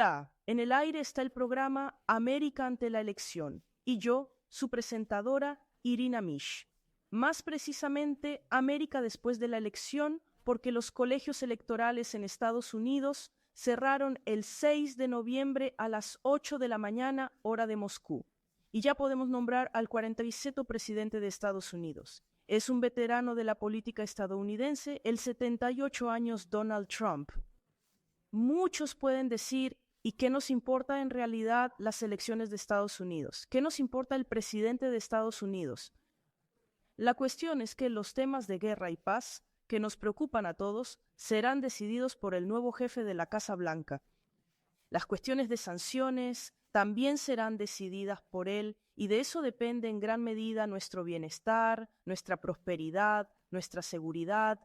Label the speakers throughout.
Speaker 1: Hola, en el aire está el programa América ante la elección y yo, su presentadora, Irina Mish. Más precisamente, América después de la elección, porque los colegios electorales en Estados Unidos cerraron el 6 de noviembre a las 8 de la mañana, hora de Moscú. Y ya podemos nombrar al 47º presidente de Estados Unidos. Es un veterano de la política estadounidense, el 78 años Donald Trump. Muchos pueden decir, ¿y qué nos importa en realidad las elecciones de Estados Unidos? ¿Qué nos importa el presidente de Estados Unidos? La cuestión es que los temas de guerra y paz, que nos preocupan a todos, serán decididos por el nuevo jefe de la Casa Blanca. Las cuestiones de sanciones también serán decididas por él y de eso depende en gran medida nuestro bienestar, nuestra prosperidad, nuestra seguridad.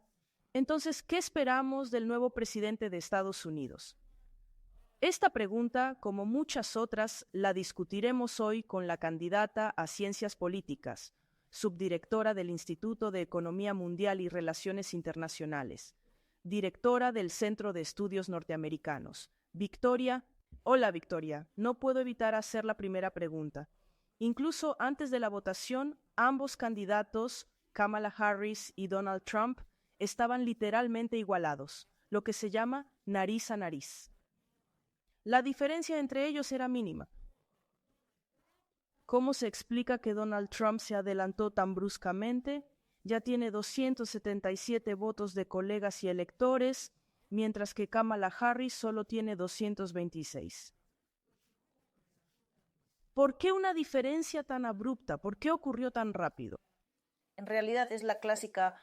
Speaker 1: Entonces, ¿qué esperamos del nuevo presidente de Estados Unidos? Esta pregunta, como muchas otras, la discutiremos hoy con la candidata a Ciencias Políticas, subdirectora del Instituto de Economía Mundial y Relaciones Internacionales, directora del Centro de Estudios Norteamericanos, Victoria. Hola, Victoria. No puedo evitar hacer la primera pregunta. Incluso antes de la votación, ambos candidatos, Kamala Harris y Donald Trump, estaban literalmente igualados, lo que se llama nariz a nariz. La diferencia entre ellos era mínima. ¿Cómo se explica que Donald Trump se adelantó tan bruscamente? Ya tiene 277 votos de colegas y electores, mientras que Kamala Harris solo tiene 226. ¿Por qué una diferencia tan abrupta? ¿Por qué ocurrió tan rápido?
Speaker 2: En realidad es la clásica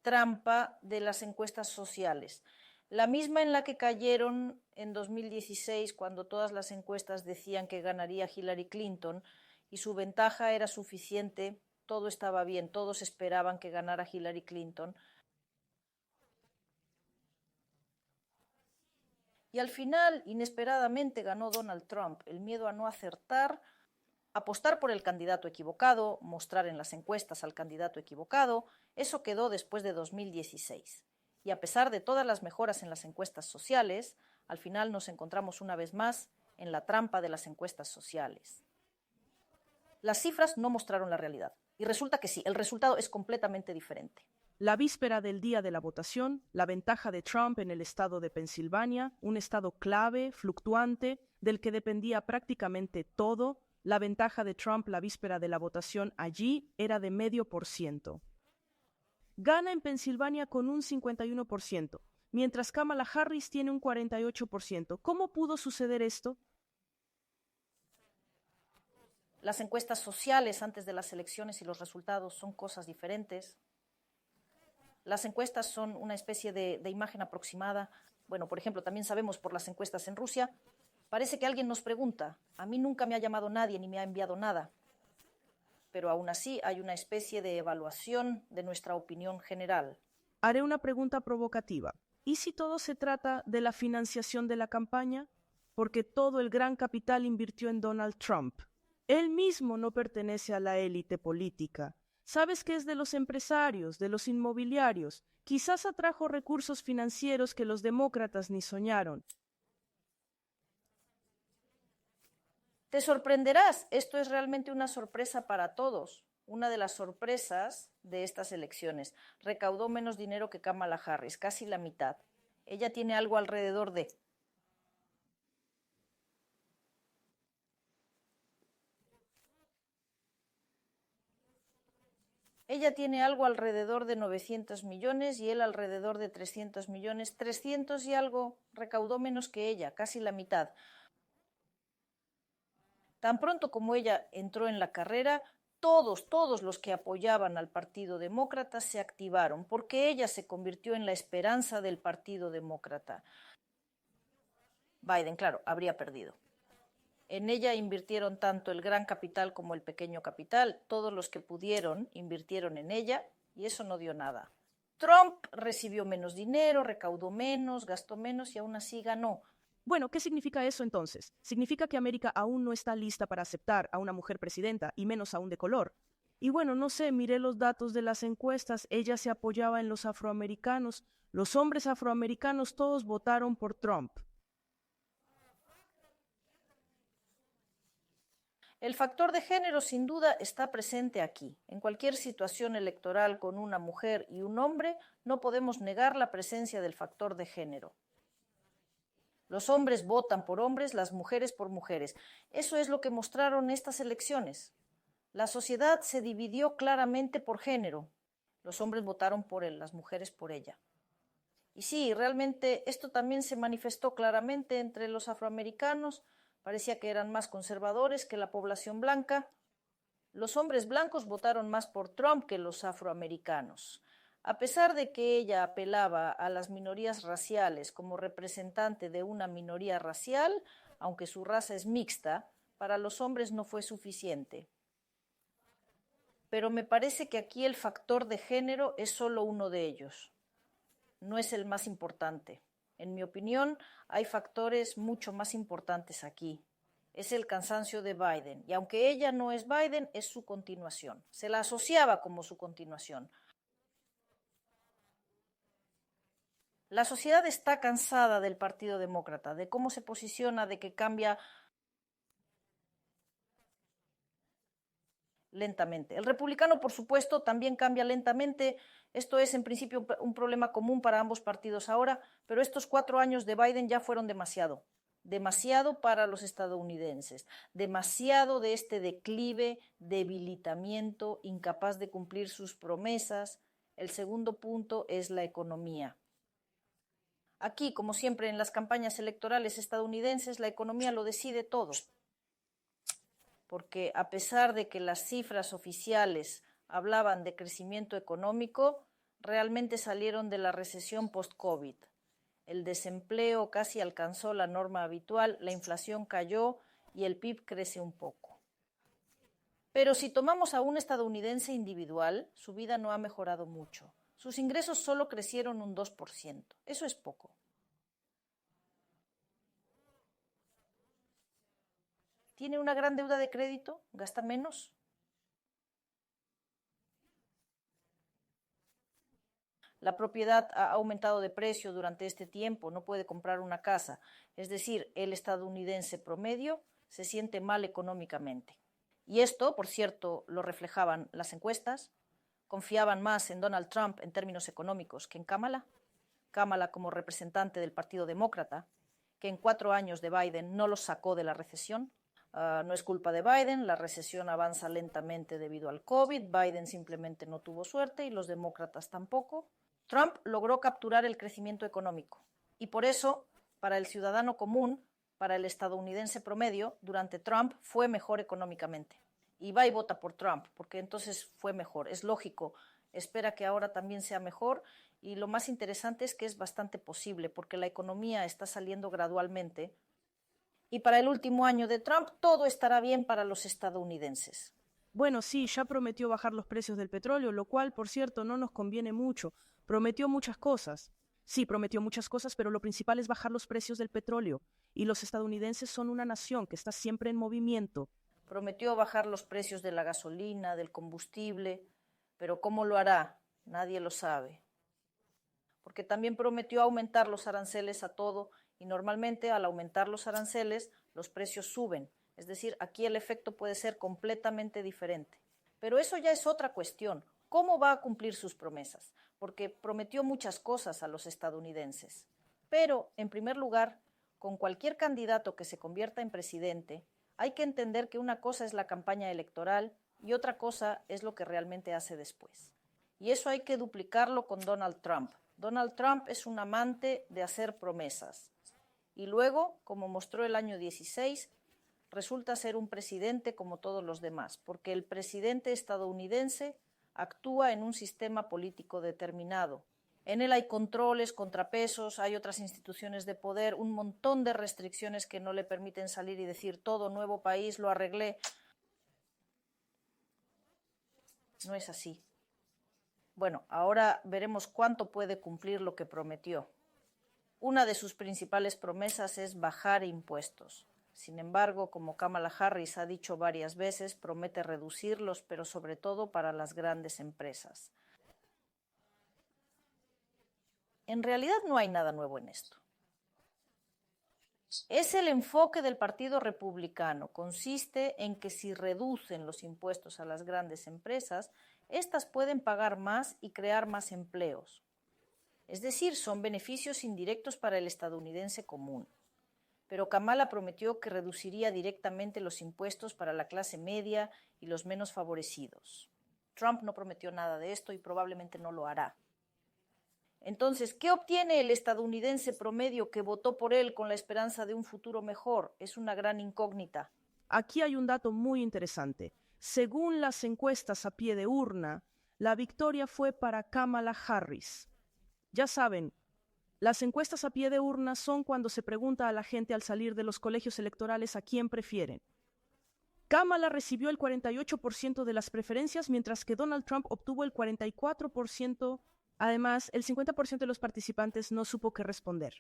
Speaker 2: trampa de las encuestas sociales. La misma en la que cayeron en 2016 cuando todas las encuestas decían que ganaría Hillary Clinton y su ventaja era suficiente, todo estaba bien, todos esperaban que ganara Hillary Clinton. Y al final, inesperadamente, ganó Donald Trump. El miedo a no acertar, apostar por el candidato equivocado, mostrar en las encuestas al candidato equivocado, eso quedó después de 2016. Y a pesar de todas las mejoras en las encuestas sociales, al final nos encontramos una vez más en la trampa de las encuestas sociales. Las cifras no mostraron la realidad. Y resulta que sí, el resultado es completamente diferente.
Speaker 1: La víspera del día de la votación, la ventaja de Trump en el estado de Pensilvania, un estado clave, fluctuante, del que dependía prácticamente todo, la ventaja de Trump la víspera de la votación allí era de 0,5%. Gana en Pensilvania con un 51%, mientras Kamala Harris tiene un 48%. ¿Cómo pudo suceder esto?
Speaker 2: Las encuestas sociales antes de las elecciones y los resultados son cosas diferentes. Las encuestas son una especie de imagen aproximada. Bueno, por ejemplo, también sabemos por las encuestas en Rusia, parece que alguien nos pregunta, a mí nunca me ha llamado nadie ni me ha enviado nada, pero aún así hay una especie de evaluación de nuestra opinión general.
Speaker 1: Haré una pregunta provocativa. ¿Y si todo se trata de la financiación de la campaña? Porque todo el gran capital invirtió en Donald Trump. Él mismo no pertenece a la élite política. Sabes que es de los empresarios, de los inmobiliarios. Quizás atrajo recursos financieros que los demócratas ni soñaron.
Speaker 2: Te sorprenderás, esto es realmente una sorpresa para todos. Una de las sorpresas de estas elecciones. Recaudó menos dinero que Kamala Harris, casi la mitad. Ella tiene algo alrededor de... Ella tiene algo alrededor de 900 millones y él alrededor de 300 millones. 300 y algo recaudó menos que ella, casi la mitad. Tan pronto como ella entró en la carrera, todos los que apoyaban al Partido Demócrata se activaron, porque ella se convirtió en la esperanza del Partido Demócrata. Biden, claro, habría perdido. En ella invirtieron tanto el gran capital como el pequeño capital. Todos los que pudieron invirtieron en ella y eso no dio nada. Trump recibió menos dinero, recaudó menos, gastó menos y aún así ganó.
Speaker 1: Bueno, ¿qué significa eso entonces? Significa que América aún no está lista para aceptar a una mujer presidenta, y menos aún de color. Y bueno, no sé, miré los datos de las encuestas, ella se apoyaba en los afroamericanos. Los hombres afroamericanos todos votaron por Trump.
Speaker 2: El factor de género sin duda está presente aquí. En cualquier situación electoral con una mujer y un hombre, no podemos negar la presencia del factor de género. Los hombres votan por hombres, las mujeres por mujeres. Eso es lo que mostraron estas elecciones. La sociedad se dividió claramente por género. Los hombres votaron por él, las mujeres por ella. Y sí, realmente esto también se manifestó claramente entre los afroamericanos. Parecía que eran más conservadores que la población blanca. Los hombres blancos votaron más por Trump que los afroamericanos. A pesar de que ella apelaba a las minorías raciales como representante de una minoría racial, aunque su raza es mixta, para los hombres no fue suficiente. Pero me parece que aquí el factor de género es solo uno de ellos. No es el más importante. En mi opinión, hay factores mucho más importantes aquí. Es el cansancio de Biden, y aunque ella no es Biden, es su continuación. Se la asociaba como su continuación. La sociedad está cansada del Partido Demócrata, de cómo se posiciona, de que cambia lentamente. El republicano, por supuesto, también cambia lentamente. Esto es, en principio, un problema común para ambos partidos ahora, pero estos 4 años de Biden ya fueron demasiado. Demasiado para los estadounidenses. Demasiado de este declive, debilitamiento, incapaz de cumplir sus promesas. El segundo punto es la economía. Aquí, como siempre en las campañas electorales estadounidenses, la economía lo decide todo. Porque a pesar de que las cifras oficiales hablaban de crecimiento económico, realmente salieron de la recesión post-COVID. El desempleo casi alcanzó la norma habitual, la inflación cayó y el PIB crece un poco. Pero si tomamos a un estadounidense individual, su vida no ha mejorado mucho. Sus ingresos solo crecieron un 2%. Eso es poco. ¿Tiene una gran deuda de crédito? ¿Gasta menos? La propiedad ha aumentado de precio durante este tiempo, no puede comprar una casa. Es decir, el estadounidense promedio se siente mal económicamente. Y esto, por cierto, lo reflejaban las encuestas. Confiaban más en Donald Trump en términos económicos que en Kamala. Kamala como representante del Partido Demócrata, que en 4 años de Biden no los sacó de la recesión. No es culpa de Biden, la recesión avanza lentamente debido al COVID, Biden simplemente no tuvo suerte y los demócratas tampoco. Trump logró capturar el crecimiento económico y por eso, para el ciudadano común, para el estadounidense promedio, durante Trump fue mejor económicamente. Y va y vota por Trump, porque entonces fue mejor, es lógico, espera que ahora también sea mejor y lo más interesante es que es bastante posible porque la economía está saliendo gradualmente y para el último año de Trump todo estará bien para los estadounidenses.
Speaker 1: Bueno, sí, ya prometió bajar los precios del petróleo, lo cual, por cierto, no nos conviene mucho. Prometió muchas cosas. Sí, prometió muchas cosas, pero lo principal es bajar los precios del petróleo. Y los estadounidenses son una nación que está siempre en movimiento.
Speaker 2: Prometió bajar los precios de la gasolina, del combustible, pero ¿cómo lo hará? Nadie lo sabe. Porque también prometió aumentar los aranceles a todo y normalmente al aumentar los aranceles los precios suben. Es decir, aquí el efecto puede ser completamente diferente. Pero eso ya es otra cuestión. ¿Cómo va a cumplir sus promesas? Porque prometió muchas cosas a los estadounidenses. Pero, en primer lugar, con cualquier candidato que se convierta en presidente, hay que entender que una cosa es la campaña electoral y otra cosa es lo que realmente hace después. Y eso hay que duplicarlo con Donald Trump. Donald Trump es un amante de hacer promesas. Y luego, como mostró el año 16, resulta ser un presidente como todos los demás, porque el presidente estadounidense actúa en un sistema político determinado. En él hay controles, contrapesos, hay otras instituciones de poder, un montón de restricciones que no le permiten salir y decir todo nuevo país, lo arreglé. No es así. Bueno, ahora veremos cuánto puede cumplir lo que prometió. Una de sus principales promesas es bajar impuestos. Sin embargo, como Kamala Harris ha dicho varias veces, promete reducirlos, pero sobre todo para las grandes empresas. En realidad no hay nada nuevo en esto. Es el enfoque del Partido Republicano. Consiste en que si reducen los impuestos a las grandes empresas, éstas pueden pagar más y crear más empleos. Es decir, son beneficios indirectos para el estadounidense común. Pero Kamala prometió que reduciría directamente los impuestos para la clase media y los menos favorecidos. Trump no prometió nada de esto y probablemente no lo hará. Entonces, ¿qué obtiene el estadounidense promedio que votó por él con la esperanza de un futuro mejor? Es una gran incógnita.
Speaker 1: Aquí hay un dato muy interesante. Según las encuestas a pie de urna, la victoria fue para Kamala Harris. Ya saben, las encuestas a pie de urna son cuando se pregunta a la gente al salir de los colegios electorales a quién prefieren. Kamala recibió el 48% de las preferencias, mientras que Donald Trump obtuvo el 44%. Además, el 50% de los participantes no supo qué responder.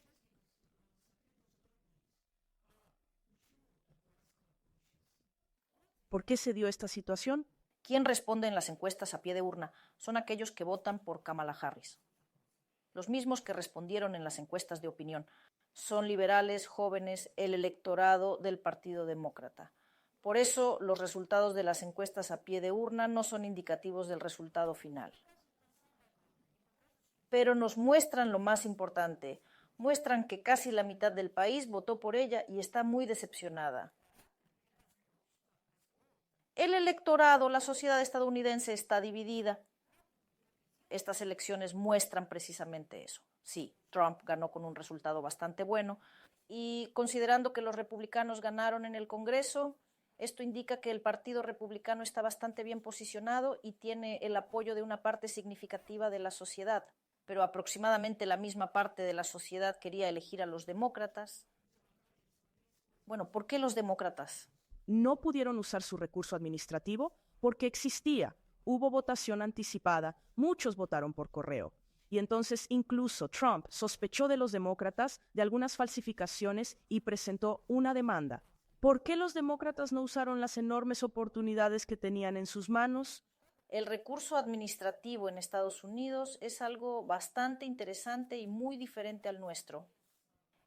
Speaker 1: ¿Por qué se dio esta situación?
Speaker 2: ¿Quién responde en las encuestas a pie de urna? Son aquellos que votan por Kamala Harris. Los mismos que respondieron en las encuestas de opinión. Son liberales, jóvenes, el electorado del Partido Demócrata. Por eso, los resultados de las encuestas a pie de urna no son indicativos del resultado final. Pero nos muestran lo más importante. Muestran que casi la mitad del país votó por ella y está muy decepcionada. El electorado, la sociedad estadounidense está dividida. Estas elecciones muestran precisamente eso. Sí, Trump ganó con un resultado bastante bueno y considerando que los republicanos ganaron en el Congreso, esto indica que el Partido Republicano está bastante bien posicionado y tiene el apoyo de una parte significativa de la sociedad, pero aproximadamente la misma parte de la sociedad quería elegir a los demócratas. Bueno, ¿por qué los demócratas?
Speaker 1: No pudieron usar su recurso administrativo porque existía. Hubo votación anticipada, muchos votaron por correo. Y entonces incluso Trump sospechó de los demócratas de algunas falsificaciones y presentó una demanda. ¿Por qué los demócratas no usaron las enormes oportunidades que tenían en sus manos?
Speaker 2: El recurso administrativo en Estados Unidos es algo bastante interesante y muy diferente al nuestro.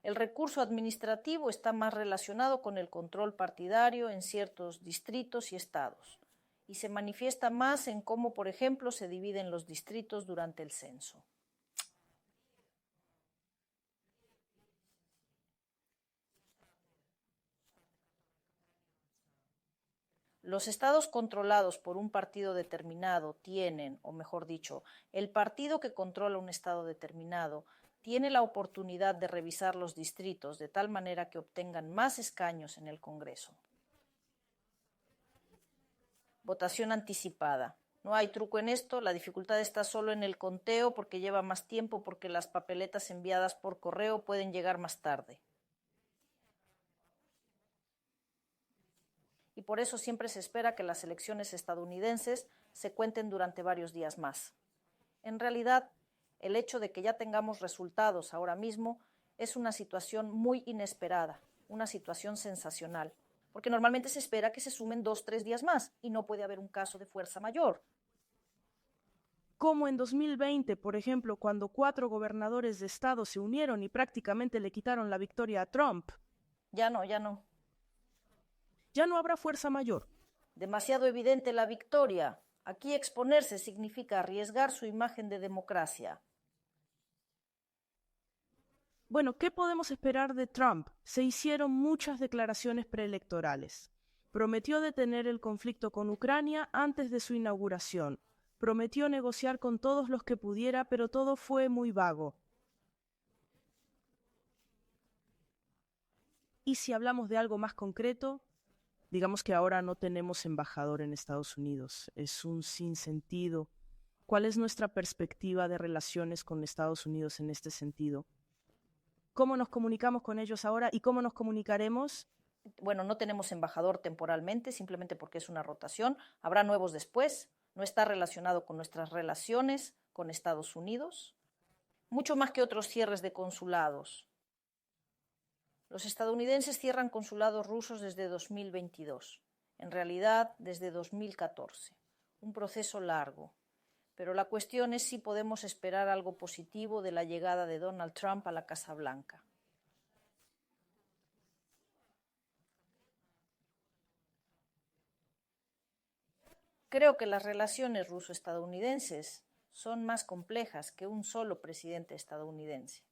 Speaker 2: El recurso administrativo está más relacionado con el control partidario en ciertos distritos y estados, y se manifiesta más en cómo, por ejemplo, se dividen los distritos durante el censo. Los estados controlados por un partido determinado tienen, o mejor dicho, el partido que controla un estado determinado tiene la oportunidad de revisar los distritos de tal manera que obtengan más escaños en el Congreso. Votación anticipada. No hay truco en esto, la dificultad está solo en el conteo porque lleva más tiempo, porque las papeletas enviadas por correo pueden llegar más tarde. Y por eso siempre se espera que las elecciones estadounidenses se cuenten durante varios días más. En realidad, el hecho de que ya tengamos resultados ahora mismo es una situación muy inesperada, una situación sensacional, porque normalmente se espera que se sumen 2 o 3 días más y no puede haber un caso de fuerza mayor.
Speaker 1: Como en 2020, por ejemplo, cuando 4 gobernadores de estado se unieron y prácticamente le quitaron la victoria a Trump.
Speaker 2: Ya no.
Speaker 1: Ya no habrá fuerza mayor.
Speaker 2: Demasiado evidente la victoria. Aquí exponerse significa arriesgar su imagen de democracia.
Speaker 1: Bueno, ¿qué podemos esperar de Trump? Se hicieron muchas declaraciones preelectorales. Prometió detener el conflicto con Ucrania antes de su inauguración. Prometió negociar con todos los que pudiera, pero todo fue muy vago. Y si hablamos de algo más concreto, digamos que ahora no tenemos embajador en Estados Unidos. Es un sinsentido. ¿Cuál es nuestra perspectiva de relaciones con Estados Unidos en este sentido? ¿Cómo nos comunicamos con ellos ahora y cómo nos comunicaremos?
Speaker 2: Bueno, no tenemos embajador temporalmente, simplemente porque es una rotación. Habrá nuevos después. No está relacionado con nuestras relaciones con Estados Unidos. Mucho más que otros cierres de consulados. Los estadounidenses cierran consulados rusos desde 2022. En realidad, desde 2014. Un proceso largo. Pero la cuestión es si podemos esperar algo positivo de la llegada de Donald Trump a la Casa Blanca. Creo que las relaciones ruso-estadounidenses son más complejas que un solo presidente estadounidense.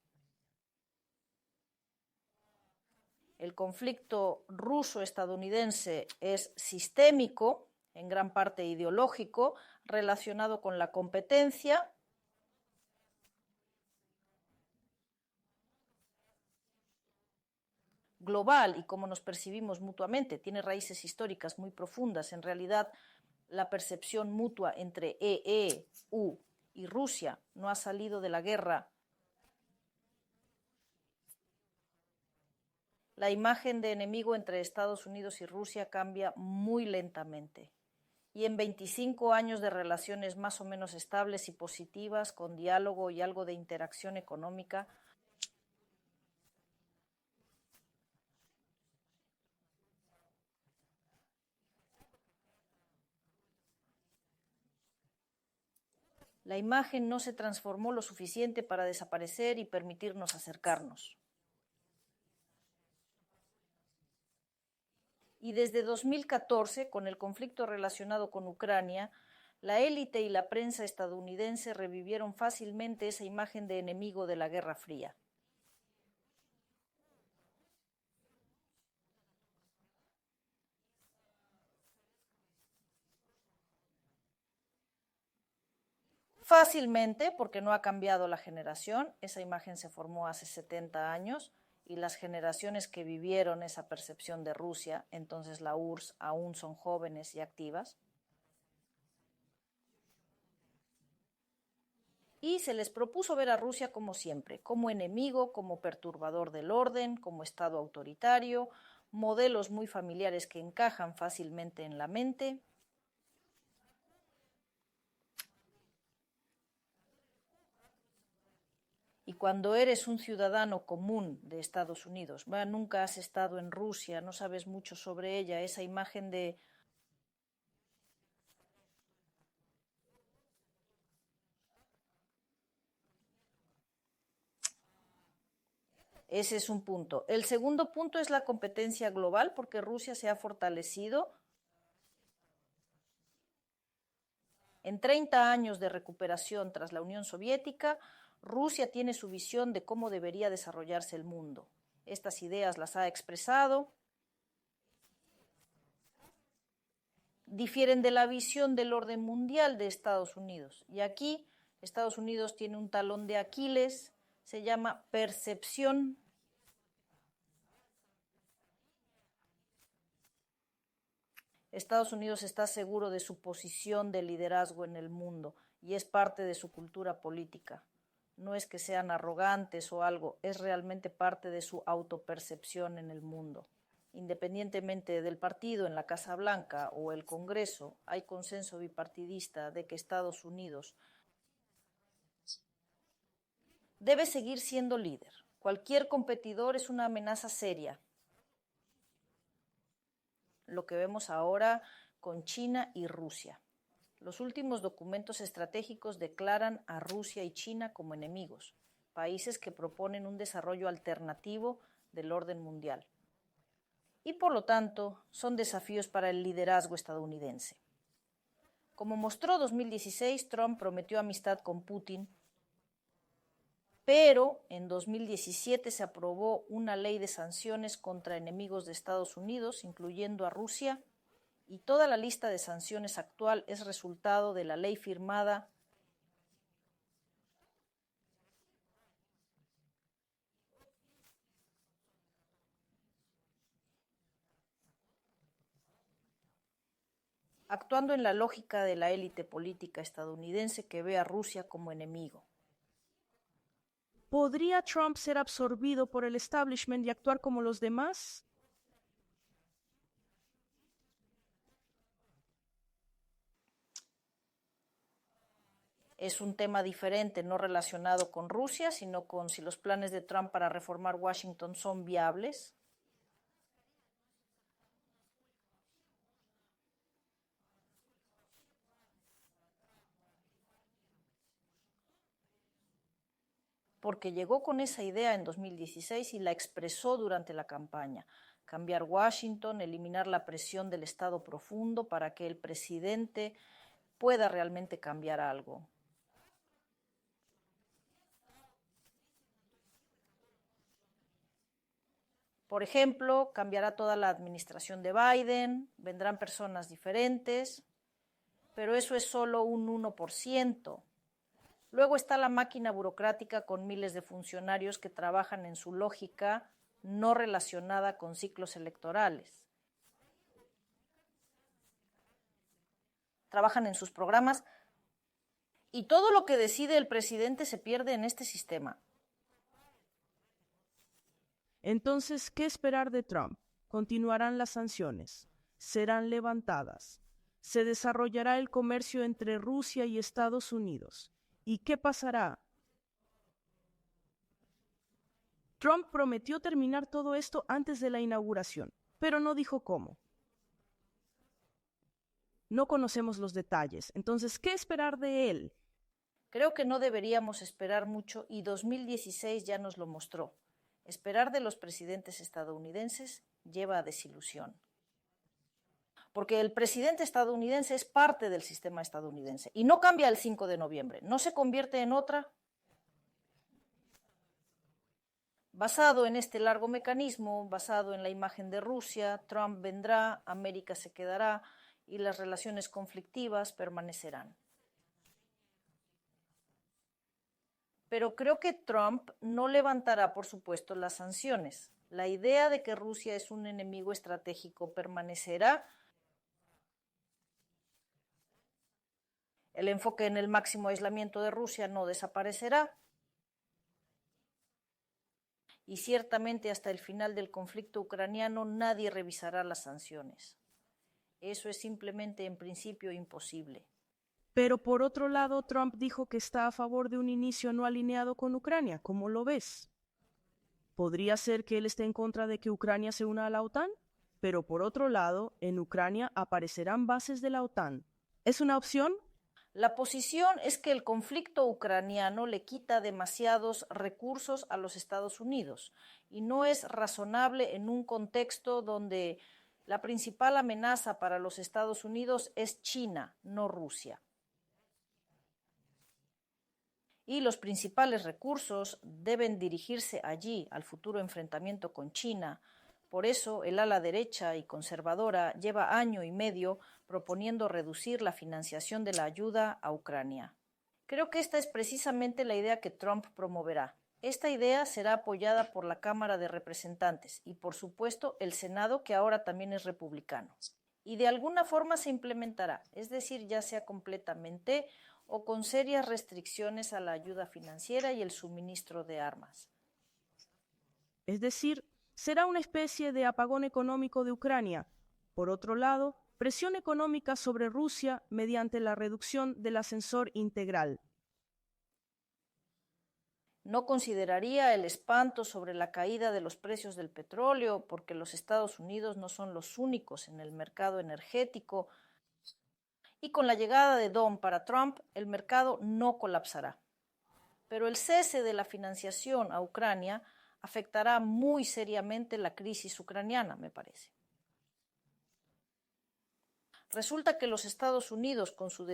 Speaker 2: El conflicto ruso-estadounidense es sistémico, en gran parte ideológico, relacionado con la competencia global y cómo nos percibimos mutuamente. Tiene raíces históricas muy profundas. En realidad, la percepción mutua entre EU y Rusia no ha salido de la guerra. La imagen de enemigo entre Estados Unidos y Rusia cambia muy lentamente. Y en 25 años de relaciones más o menos estables y positivas, con diálogo y algo de interacción económica, la imagen no se transformó lo suficiente para desaparecer y permitirnos acercarnos. Y desde 2014, con el conflicto relacionado con Ucrania, la élite y la prensa estadounidense revivieron fácilmente esa imagen de enemigo de la Guerra Fría. Fácilmente, porque no ha cambiado la generación, esa imagen se formó hace 70 años y las generaciones que vivieron esa percepción de Rusia, entonces la URSS, aún son jóvenes y activas. Y se les propuso ver a Rusia como siempre, como enemigo, como perturbador del orden, como Estado autoritario, modelos muy familiares que encajan fácilmente en la mente. Y cuando eres un ciudadano común de Estados Unidos, nunca has estado en Rusia, no sabes mucho sobre ella, esa imagen de ese es un punto. El segundo punto es la competencia global, porque Rusia se ha fortalecido. En 30 años de recuperación tras la Unión Soviética, Rusia tiene su visión de cómo debería desarrollarse el mundo. Estas ideas las ha expresado. Difieren de la visión del orden mundial de Estados Unidos. Y aquí Estados Unidos tiene un talón de Aquiles, se llama percepción. Estados Unidos está seguro de su posición de liderazgo en el mundo y es parte de su cultura política. No es que sean arrogantes o algo, es realmente parte de su autopercepción en el mundo. Independientemente del partido en la Casa Blanca o el Congreso, hay consenso bipartidista de que Estados Unidos debe seguir siendo líder. Cualquier competidor es una amenaza seria. Lo que vemos ahora con China y Rusia. Los últimos documentos estratégicos declaran a Rusia y China como enemigos, países que proponen un desarrollo alternativo del orden mundial. Y por lo tanto, son desafíos para el liderazgo estadounidense. Como mostró 2016, Trump prometió amistad con Putin, pero en 2017 se aprobó una ley de sanciones contra enemigos de Estados Unidos, incluyendo a Rusia, y toda la lista de sanciones actual es resultado de la ley firmada actuando en la lógica de la élite política estadounidense que ve a Rusia como enemigo.
Speaker 1: ¿Podría Trump ser absorbido por el establishment y actuar como los demás?
Speaker 2: Es un tema diferente, no relacionado con Rusia, sino con si los planes de Trump para reformar Washington son viables. porque llegó con esa idea en 2016 y la expresó durante la campaña. Cambiar Washington, eliminar la presión del Estado profundo para que el presidente pueda realmente cambiar algo. Por ejemplo, cambiará toda la administración de Biden, vendrán personas diferentes, pero eso es solo un 1%. Luego está la máquina burocrática con miles de funcionarios que trabajan en su lógica no relacionada con ciclos electorales. Trabajan en sus programas y todo lo que decide el presidente se pierde en este sistema.
Speaker 1: Entonces, ¿qué esperar de Trump? ¿Continuarán las sanciones? ¿Serán levantadas? ¿Se desarrollará el comercio entre Rusia y Estados Unidos? ¿Y qué pasará? Trump prometió terminar todo esto antes de la inauguración, pero no dijo cómo. No conocemos los detalles, entonces, ¿qué esperar de él?
Speaker 2: Creo que no deberíamos esperar mucho y 2016 ya nos lo mostró. Esperar de los presidentes estadounidenses lleva a desilusión. Porque el presidente estadounidense es parte del sistema estadounidense y no cambia el 5 de noviembre, no se convierte en otra. Basado en este largo mecanismo, basado en la imagen de Rusia, Trump vendrá, América se quedará y las relaciones conflictivas permanecerán. Pero creo que Trump no levantará, por supuesto, las sanciones. La idea de que Rusia es un enemigo estratégico permanecerá. El enfoque en el máximo aislamiento de Rusia no desaparecerá. Y ciertamente hasta el final del conflicto ucraniano nadie revisará las sanciones. Eso es simplemente en principio imposible.
Speaker 1: Pero por otro lado, Trump dijo que está a favor de un inicio no alineado con Ucrania. ¿Cómo lo ves? ¿Podría ser que él esté en contra de que Ucrania se una a la OTAN? Pero por otro lado, en Ucrania aparecerán bases de la OTAN. ¿Es una opción?
Speaker 2: La posición es que el conflicto ucraniano le quita demasiados recursos a los Estados Unidos y no es razonable en un contexto donde la principal amenaza para los Estados Unidos es China, no Rusia. Y los principales recursos deben dirigirse allí, al futuro enfrentamiento con China. Por eso, el ala derecha y conservadora lleva año y medio proponiendo reducir la financiación de la ayuda a Ucrania. Creo que esta es precisamente la idea que Trump promoverá. Esta idea será apoyada por la Cámara de Representantes y, por supuesto, el Senado, que ahora también es republicano. Y de alguna forma se implementará, es decir, ya sea completamente o con serias restricciones a la ayuda financiera y el suministro de armas.
Speaker 1: Es decir, será una especie de apagón económico de Ucrania. Por otro lado, presión económica sobre Rusia mediante la reducción del ascensor integral.
Speaker 2: No consideraría el espanto sobre la caída de los precios del petróleo, porque los Estados Unidos no son los únicos en el mercado energético. Y con la llegada de Don para Trump, el mercado no colapsará. Pero el cese de la financiación a Ucrania afectará muy seriamente la crisis ucraniana, me parece. Resulta que los Estados Unidos, con su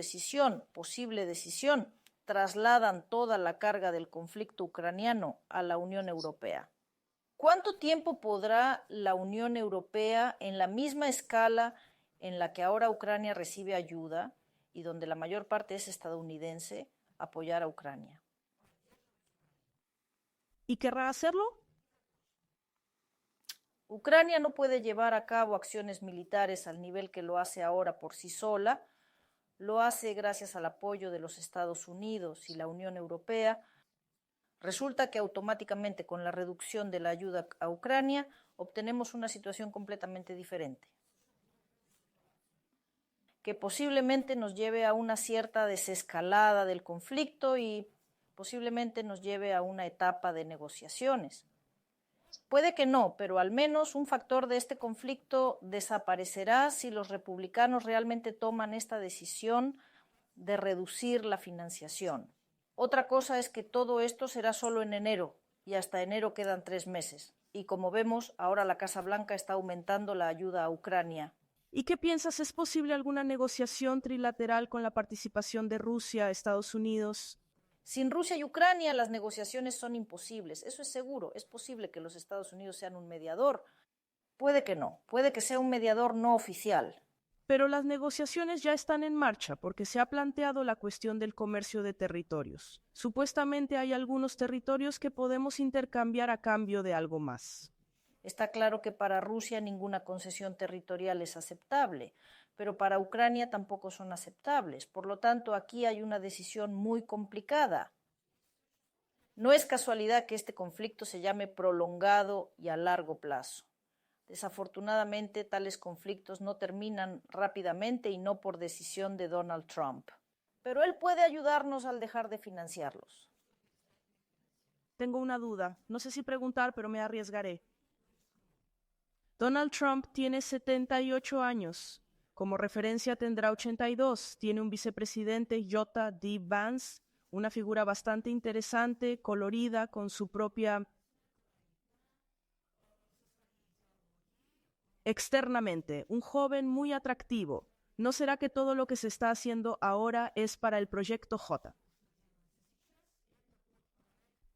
Speaker 2: posible decisión, trasladan toda la carga del conflicto ucraniano a la Unión Europea. ¿Cuánto tiempo podrá la Unión Europea, en la misma escala en la que ahora Ucrania recibe ayuda y donde la mayor parte es estadounidense, apoyar a Ucrania?
Speaker 1: ¿Y querrá hacerlo?
Speaker 2: Ucrania no puede llevar a cabo acciones militares al nivel que lo hace ahora por sí sola. Lo hace gracias al apoyo de los Estados Unidos y la Unión Europea. Resulta que automáticamente con la reducción de la ayuda a Ucrania obtenemos una situación completamente diferente, que posiblemente nos lleve a una cierta desescalada del conflicto y posiblemente nos lleve a una etapa de negociaciones. Puede que no, pero al menos un factor de este conflicto desaparecerá si los republicanos realmente toman esta decisión de reducir la financiación. Otra cosa es que todo esto será solo en enero, y hasta enero quedan 3 meses. Y como vemos, ahora la Casa Blanca está aumentando la ayuda a Ucrania.
Speaker 1: ¿Y qué piensas? ¿Es posible alguna negociación trilateral con la participación de Rusia, Estados Unidos?
Speaker 2: Sin Rusia y Ucrania, las negociaciones son imposibles. Eso es seguro. Es posible que los Estados Unidos sean un mediador. Puede que no. Puede que sea un mediador no oficial.
Speaker 1: Pero las negociaciones ya están en marcha porque se ha planteado la cuestión del comercio de territorios. Supuestamente hay algunos territorios que podemos intercambiar a cambio de algo más.
Speaker 2: Está claro que para Rusia ninguna concesión territorial es aceptable, pero para Ucrania tampoco son aceptables. Por lo tanto, aquí hay una decisión muy complicada. No es casualidad que este conflicto se llame prolongado y a largo plazo. Desafortunadamente, tales conflictos no terminan rápidamente y no por decisión de Donald Trump. Pero él puede ayudarnos al dejar de financiarlos.
Speaker 1: Tengo una duda. No sé si preguntar, pero me arriesgaré. Donald Trump tiene 78 años. Como referencia tendrá 82. Tiene un vicepresidente, J.D. Vance, una figura bastante interesante, colorida, con su propia... Externamente, un joven muy atractivo. ¿No será que todo lo que se está haciendo ahora es para el proyecto J?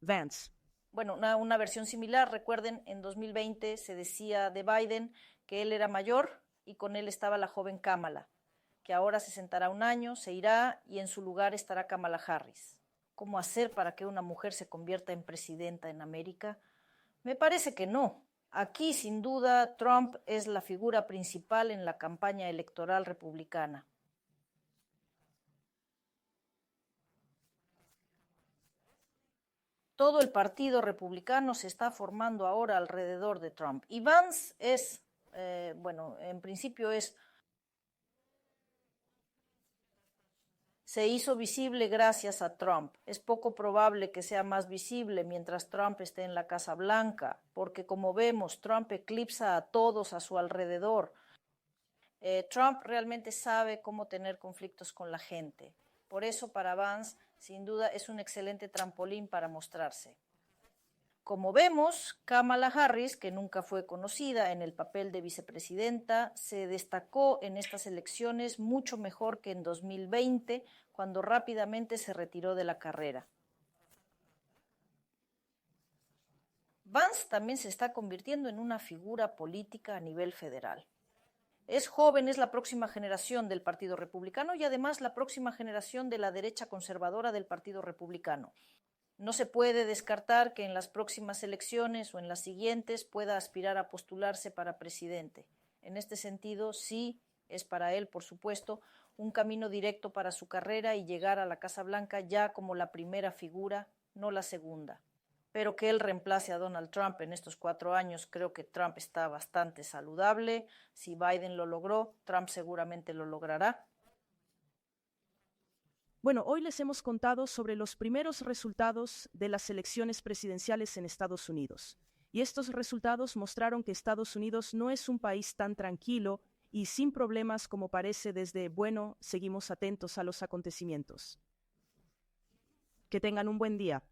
Speaker 1: Vance.
Speaker 2: Bueno, una versión similar. Recuerden, en 2020 se decía de Biden que él era mayor y con él estaba la joven Kamala, que ahora se sentará un año, se irá y en su lugar estará Kamala Harris. ¿Cómo hacer para que una mujer se convierta en presidenta en América? Me parece que no. Aquí, sin duda, Trump es la figura principal en la campaña electoral republicana. Todo el partido republicano se está formando ahora alrededor de Trump. Y Vance es, en principio se hizo visible gracias a Trump. Es poco probable que sea más visible mientras Trump esté en la Casa Blanca, porque como vemos, Trump eclipsa a todos a su alrededor. Trump realmente sabe cómo tener conflictos con la gente. Por eso, para Vance, sin duda, es un excelente trampolín para mostrarse. Como vemos, Kamala Harris, que nunca fue conocida en el papel de vicepresidenta, se destacó en estas elecciones mucho mejor que en 2020, cuando rápidamente se retiró de la carrera. Vance también se está convirtiendo en una figura política a nivel federal. Es joven, es la próxima generación del Partido Republicano y además la próxima generación de la derecha conservadora del Partido Republicano. No se puede descartar que en las próximas elecciones o en las siguientes pueda aspirar a postularse para presidente. En este sentido, sí es para él, por supuesto, un camino directo para su carrera y llegar a la Casa Blanca ya como la primera figura, no la segunda. Pero que él reemplace a Donald Trump en estos 4 años, creo que Trump está bastante saludable. Si Biden lo logró, Trump seguramente lo logrará.
Speaker 1: Bueno, hoy les hemos contado sobre los primeros resultados de las elecciones presidenciales en Estados Unidos. Y estos resultados mostraron que Estados Unidos no es un país tan tranquilo y sin problemas como parece desde, bueno, seguimos atentos a los acontecimientos. Que tengan un buen día.